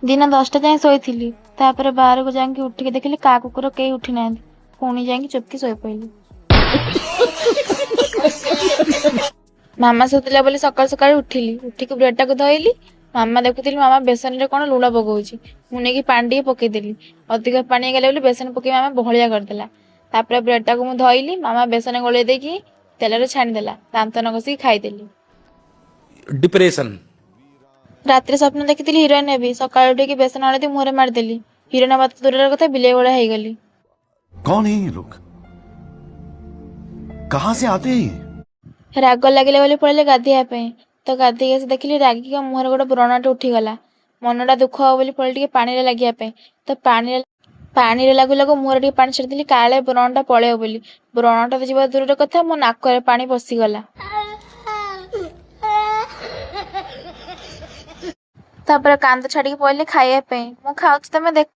दिन 10टा जाए शोली तापर बाहर को जाकि उठिक देखिली का कुकुर कई उठी ना पुणी जाकि चुपकी शोई पड़ी। मामा सुतला बोली सकाल सकाल उठिली उठिक ब्रेड टाक धोइली मामा देखुली मामा बेसन रे कौन लुण पकाउछि मुझे पानी टे पकईदेली अधिक पानी गले बोली बेसन पकई मामा बहलिया करदेला तापर ब्रेड टाक मुझे धोइली मामा बेसन गोले देकी तेल छाणीदेला दांत न घसिक खाईदेली। डिप्रेशन। रात स्वप्न देखी हिरोइन हेबी सकाल उठे बेसन हलदी मुहरे मारिदेली हिरोइन बात दूर कथा बिले भलिया ହେଇଗଲି। कौन है ये लोग? कहाँ से आते हैं ये? राग लगिले बोली पड़े गाधोया तो गाधे आसी देखिली रागिक मुहर गोटे व्रणटे उठीगला मनटा दुख हो बोली पड़े पानी लगे तो पानी लगू लगू मुहर टे पानी छाड़ी काले व्रणटा पलैब बोली व्रणटा तो जीवा दूर कथा मो नाक पानी पशिगला। तापर कांद छाड़ी पड़े खाइबा मु खाऊँ तमें देख